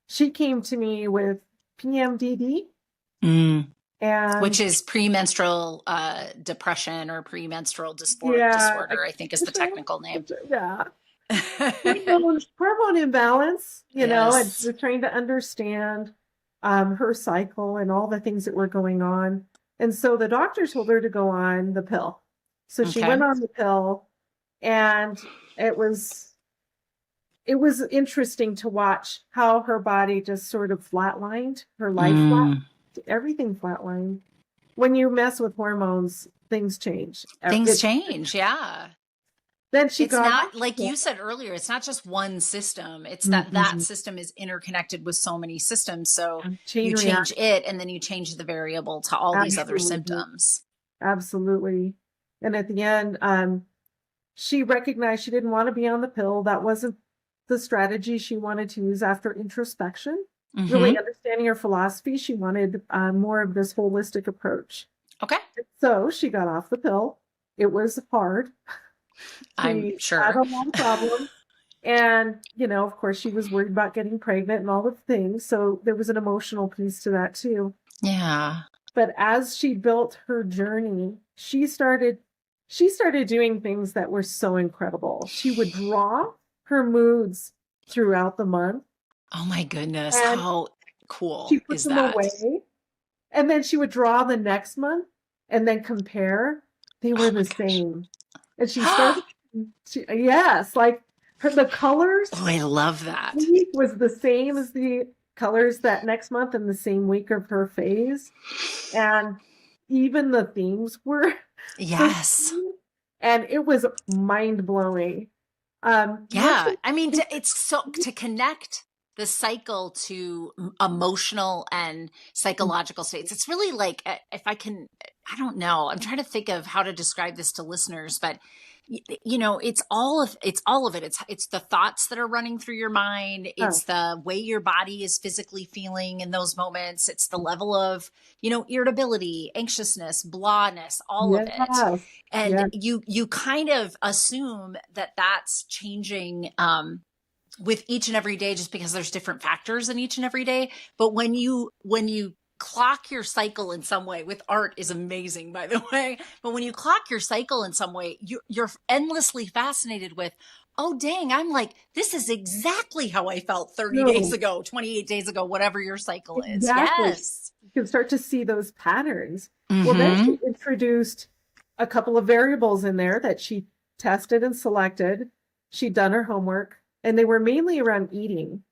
She came to me with PMDD. And which is premenstrual depression or premenstrual dysphoric disorder, I think is the technical name. Yeah. Hormone imbalance, and we're trying to understand her cycle and all the things that were going on. And so the doctor told her to go on the pill. So she went on the pill, and it was interesting to watch how her body just sort of flatlined, her life flatlined. Everything flatlined. When you mess with hormones, things change. Things change, yeah. Then it's not like you said earlier, it's not just one system. It's that system is interconnected with so many systems. So you change it, and then you change the variable to all these other symptoms. Absolutely. And at the end, she recognized she didn't want to be on the pill. That wasn't the strategy she wanted to use after introspection, Mm-hmm. really understanding her philosophy. She wanted more of this holistic approach. Okay. So she got off the pill. It was hard. I'm She sure. had a lot of problems. And, of course, she was worried about getting pregnant and all the things. So there was an emotional piece to that too. Yeah. But as she built her journey, she started doing things that were so incredible. She would draw her moods throughout the month. Oh my goodness. And How cool she put is them that? away. And then she would draw the next month and then compare. They were the same. And she started, like the colors. Oh, I love that. Was the same as the colors that next month in the same week of her phase. And even the themes were yes. And it was mind-blowing. Yeah. I mean, it's so to connect the cycle to emotional and psychological states. It's really like, if I don't know, I'm trying to think of how to describe this to listeners, but it's all of it. It's the thoughts that are running through your mind. It's the way your body is physically feeling in those moments. It's the level of, irritability, anxiousness, blahness, all of it. And you kind of assume that that's changing, with each and every day, just because there's different factors in each and every day. But when you clock your cycle in some way, with art is amazing, by the way, but when you clock your cycle in some way, you're endlessly fascinated with, oh dang, I'm like, this is exactly how I felt 30 days ago, 28 days ago, whatever your cycle is. Exactly. Yes. You can start to see those patterns. Mm-hmm. Well, then she introduced a couple of variables in there that she tested and selected. She'd done her homework, and they were mainly around eating.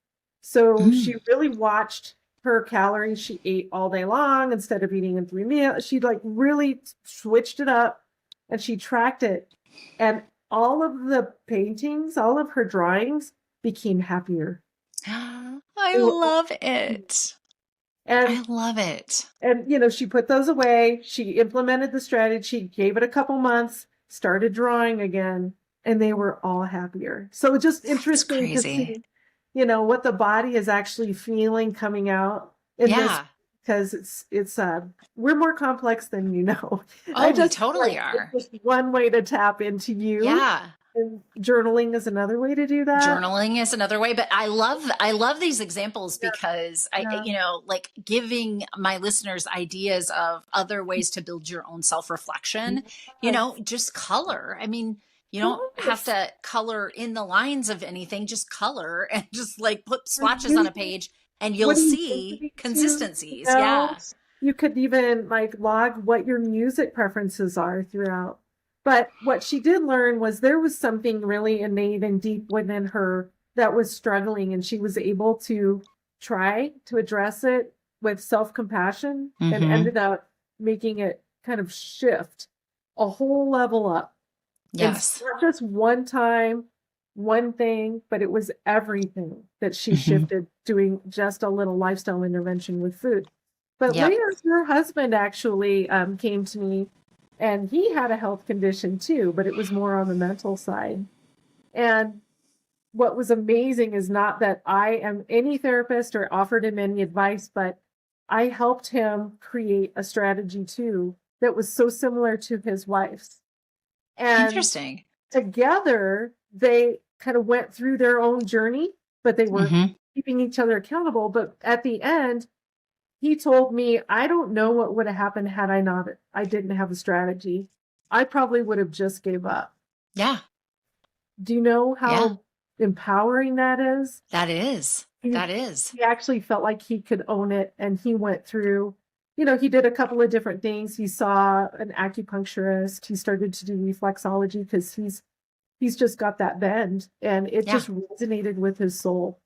So she really watched her calories. She ate all day long instead of eating in 3 meals. She really switched it up, and she tracked it. And all of the paintings, all of her drawings became happier. I love it. And I love it. And, she put those away. She implemented the strategy, gave it a couple months, started drawing again, and they were all happier. So just interesting to see, what the body is actually feeling coming out in this, because it's we're more complex than you know. Oh, we totally are. It's just one way to tap into you. Yeah. And journaling is another way to do that. Journaling is another way, but I love these examples because like giving my listeners ideas of other ways to build your own self-reflection, just color. I mean, you don't have to color in the lines of anything, just color and just like put swatches on a page and you'll see consistencies. Yeah. You could even log what your music preferences are throughout. But what she did learn was there was something really innate and deep within her that was struggling, and she was able to try to address it with self-compassion and ended up making it kind of shift a whole level up. Yes. It's not just one time, one thing, but it was everything that she shifted, doing just a little lifestyle intervention with food. But later, her husband actually came to me. And he had a health condition too, but it was more on the mental side. And what was amazing is not that I am any therapist or offered him any advice, but I helped him create a strategy too that was so similar to his wife's. And interesting. Together, they kind of went through their own journey, but they were keeping each other accountable. But at the end, he told me, I don't know what would have happened had I didn't have a strategy. I probably would have just gave up. Yeah. Do you know how empowering that is? That is. That is. He actually felt like he could own it. And he went through, he did a couple of different things. He saw an acupuncturist. He started to do reflexology because he's just got that bend. And it just resonated with his soul.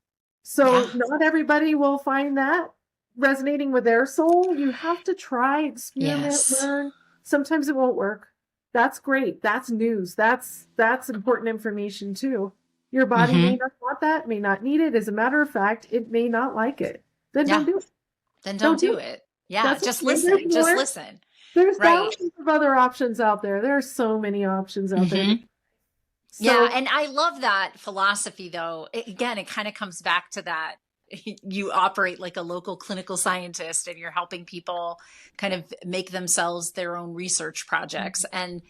So not everybody will find that resonating with their soul. You have to try, experiment, learn. Sometimes it won't work. That's great. That's news. That's important information too. Your body may not want that, may not need it. As a matter of fact, it may not like it. Then don't do it. Then don't do it. Yeah. That's just listen. Just listen. There's thousands of other options out there. There are so many options out there. Yeah. So And I love that philosophy, though. Again, it kind of comes back to that. You operate like a local clinical scientist and you're helping people kind of make themselves their own research projects. And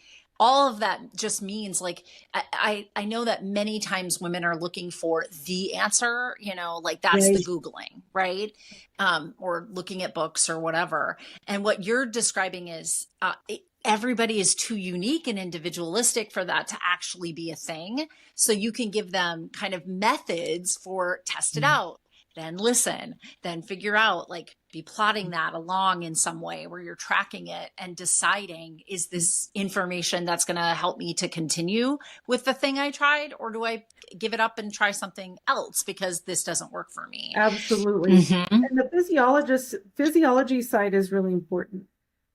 all of that just means like, I know that many times women are looking for the answer, like that's the right, Googling, right? Or looking at books or whatever. And what you're describing is, everybody is too unique and individualistic for that to actually be a thing. So you can give them kind of methods for test it out, then listen, then figure out, like be plotting that along in some way where you're tracking it and deciding, is this information that's going to help me to continue with the thing I tried, or do I give it up and try something else because this doesn't work for me? absolutely. Mm-hmm. And the physiology side is really important.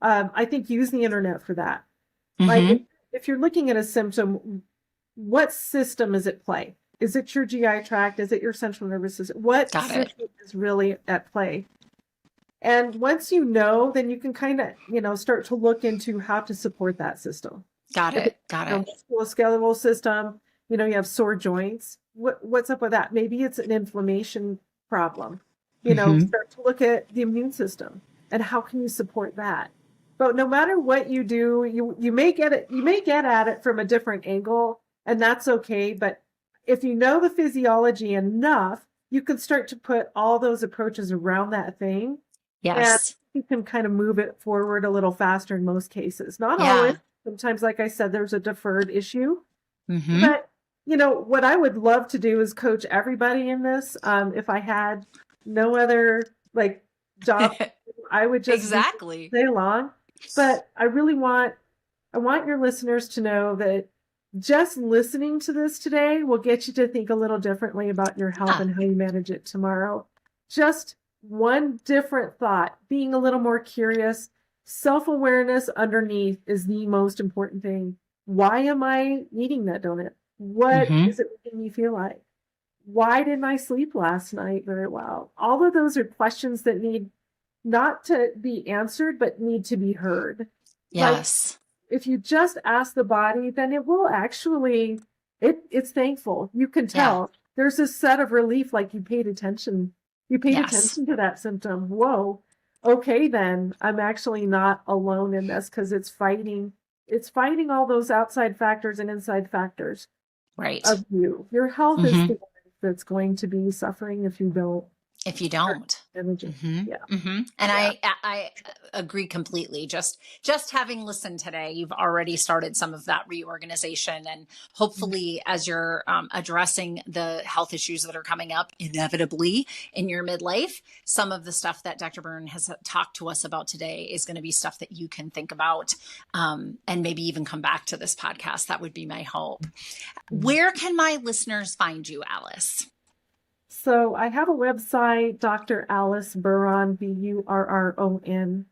I think use the internet for that. Like Mm-hmm. if you're looking at a symptom, what system is at play? Is it your GI tract? Is it your central nervous system? What Got it. system is really at play? And once you know, then you can kind of, start to look into how to support that system. Got If it. it's, Got it. musculoskeletal system, you have sore joints. What's up with that? Maybe it's an inflammation problem. Mm-hmm. Start to look at the immune system and how can you support that. But no matter what you do, you may get at it from a different angle, and that's okay. But if you know the physiology enough, you can start to put all those approaches around that thing. And Yes. you can kind of move it forward a little faster in most cases. Not Yeah. always. Sometimes, like I said, there's a deferred issue. Mm-hmm. But, what I would love to do is coach everybody in this. If I had no other job, I would just Exactly. stay along. But I want your listeners to know that just listening to this today will get you to think a little differently about your health and how you manage it tomorrow. Just one different thought, being a little more curious, self-awareness underneath is the most important thing. Why am I eating that donut? What Mm-hmm. is it making me feel like? Why didn't I sleep last night very well? All of those are questions that need not to be answered, but need to be heard. Yes. If you just ask the body, then it will actually, it's thankful. You can tell there's a set of relief, like you paid attention. You paid attention to that symptom. Whoa. Okay, then I'm actually not alone in this because it's fighting all those outside factors and inside factors Right. of you. Your health is the one that's going to be suffering if you don't. Mm-hmm. Yeah. Mm-hmm. And I agree completely. Just having listened today, you've already started some of that reorganization, and hopefully as you're addressing the health issues that are coming up inevitably in your midlife, some of the stuff that Dr. Burron has talked to us about today is going to be stuff that you can think about, and maybe even come back to this podcast. That would be my hope. Where can my listeners find you, Alice? So I have a website, Dr. Alice Burron, BURRON.com.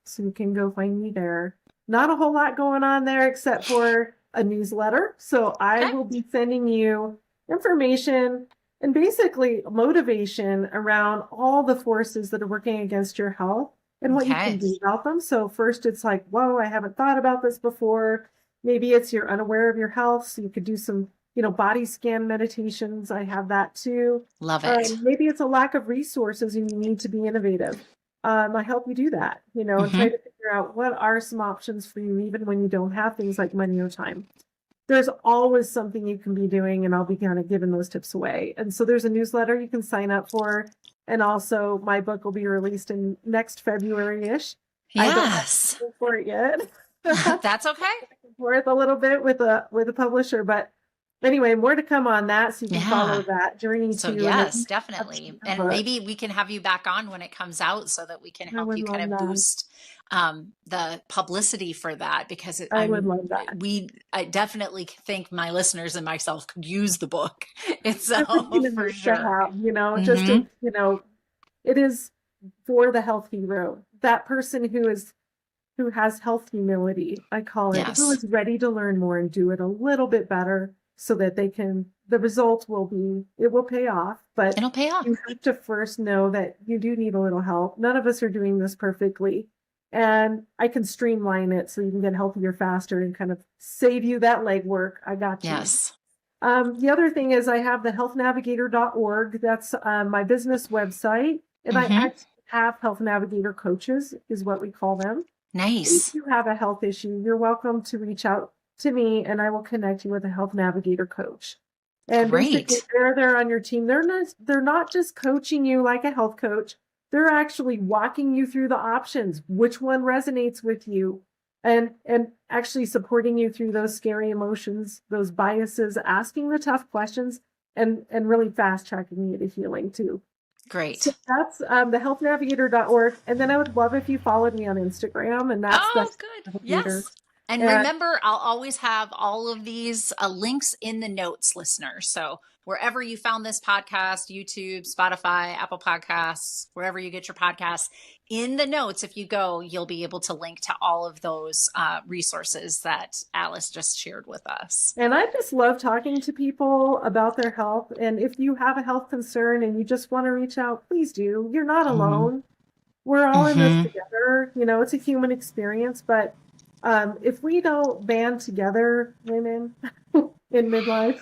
So you can go find me there. Not a whole lot going on there except for a newsletter. So I will be sending you information and basically motivation around all the forces that are working against your health and what you can do about them. So first it's like, whoa, I haven't thought about this before. Maybe it's you're unaware of your health. So you could do some body scan meditations. I have that too. Love it. Maybe it's a lack of resources and you need to be innovative. I help you do that, and try to figure out what are some options for you, even when you don't have things like money or time. There's always something you can be doing, and I'll be kind of giving those tips away. And so there's a newsletter you can sign up for. And also my book will be released in next February-ish. Yes. I don't have to for it yet. That's okay. For it a little bit with a publisher, but anyway, more to come on that, so you can follow that journey too. Yes, definitely. And maybe we can have you back on when it comes out so that we can help you kind of boost the publicity for that, because I would love that. I definitely think my listeners and myself could use the book itself for sure. It is for the health hero, that person who has health humility, I call it, who is ready to learn more and do it a little bit better, so that the result will pay off, but it'll pay off. You have to first know that you do need a little help. None of us are doing this perfectly. and I can streamline it so you can get healthier faster and kind of save you that legwork. I got you. Yes. The other thing is I have the healthnavigator.org. That's my business website. And I actually have health navigator coaches, is what we call them. Nice. If you have a health issue, you're welcome to reach out to me and I will connect you with a health navigator coach. And Great. basically they're there on your team. They're not just coaching you like a health coach. They're actually walking you through the options, which one resonates with you, and actually supporting you through those scary emotions, those biases, asking the tough questions, and really fast tracking you to healing too. Great. So that's the healthnavigator.org. And then I would love if you followed me on Instagram. And that's good. Yes. And remember, I'll always have all of these links in the notes, listeners. So wherever you found this podcast, YouTube, Spotify, Apple Podcasts, wherever you get your podcasts, in the notes, if you go, you'll be able to link to all of those resources that Alice just shared with us. And I just love talking to people about their health. And if you have a health concern and you just want to reach out, please do. You're not alone. We're all in this together. You know, it's a human experience, but if we don't band together, women in midlife,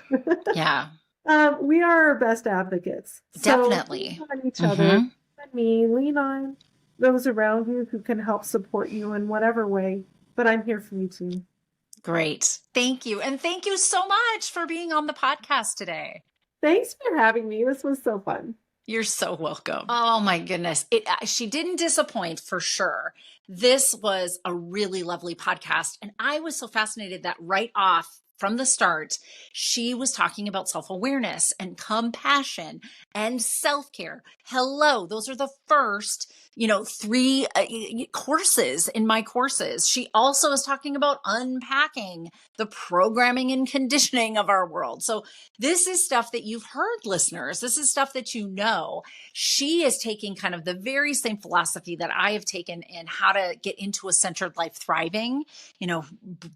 we are our best advocates. Definitely. So lean on each other, and me, lean on those around you who can help support you in whatever way. But I'm here for you too. Great. Thank you. And thank you so much for being on the podcast today. Thanks for having me. This was so fun. You're so welcome. Oh my goodness. She didn't disappoint for sure. This was a really lovely podcast. And I was so fascinated that right off from the start, she was talking about self-awareness and compassion and self-care. Hello. Those are the first, 3 courses in my courses. She also is talking about unpacking the programming and conditioning of our world. So this is stuff that you've heard, listeners. This is stuff that you know. She is taking kind of the very same philosophy that I have taken in how to get into a centered life thriving,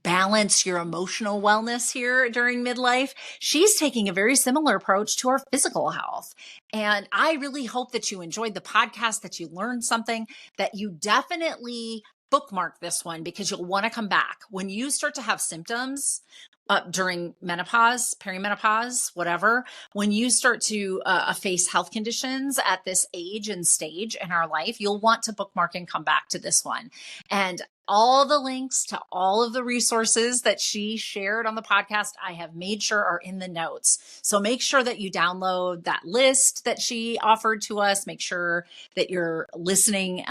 balance your emotional wellness here during midlife. She's taking a very similar approach to our physical health. And I really hope that you enjoyed the podcast, that you learned something, that you definitely bookmark this one because you'll want to come back. When you start to have symptoms during menopause, perimenopause, whatever, when you start to face health conditions at this age and stage in our life, you'll want to bookmark and come back to this one. And all the links to all of the resources that she shared on the podcast, I have made sure are in the notes. So make sure that you download that list that she offered to us. Make sure that you're listening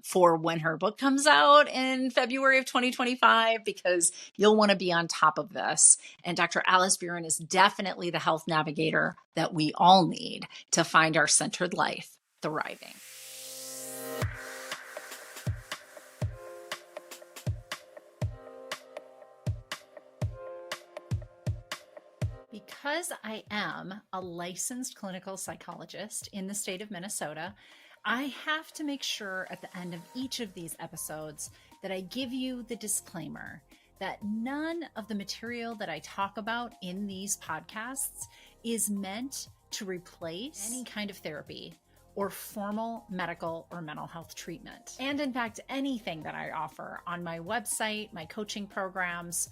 for when her book comes out in February of 2025, because you'll want to be on top of this. And Dr. Alice Burron is definitely the health navigator that we all need to find our centered life thriving. Because I am a licensed clinical psychologist in the state of Minnesota, I have to make sure at the end of each of these episodes that I give you the disclaimer that none of the material that I talk about in these podcasts is meant to replace any kind of therapy or formal medical or mental health treatment. And in fact, anything that I offer on my website, my coaching programs,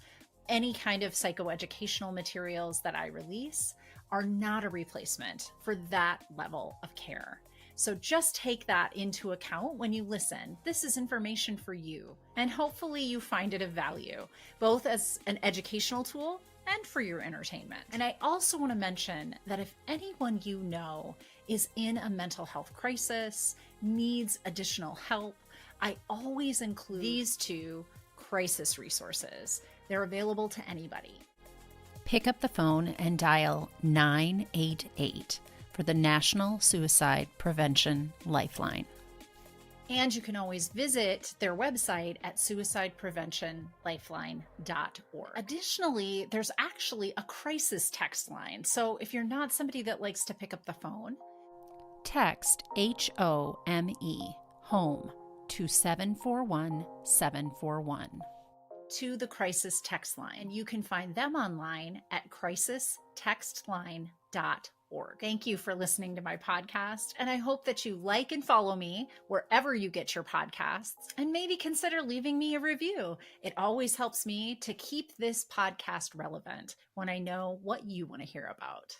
any kind of psychoeducational materials that I release are not a replacement for that level of care. So just take that into account when you listen. This is information for you, and hopefully you find it of value, both as an educational tool and for your entertainment. And I also want to mention that if anyone you know is in a mental health crisis, needs additional help, I always include these 2 crisis resources. They're available to anybody. Pick up the phone and dial 988 for the National Suicide Prevention Lifeline. And you can always visit their website at suicidepreventionlifeline.org. Additionally, there's actually a crisis text line. So if you're not somebody that likes to pick up the phone, text HOME, home, to 741-741. to the crisis text line. And you can find them online at crisistextline.org. complementary.org. Thank you for listening to my podcast, and I hope that you like and follow me wherever you get your podcasts, and maybe consider leaving me a review. It always helps me to keep this podcast relevant when I know what you want to hear about.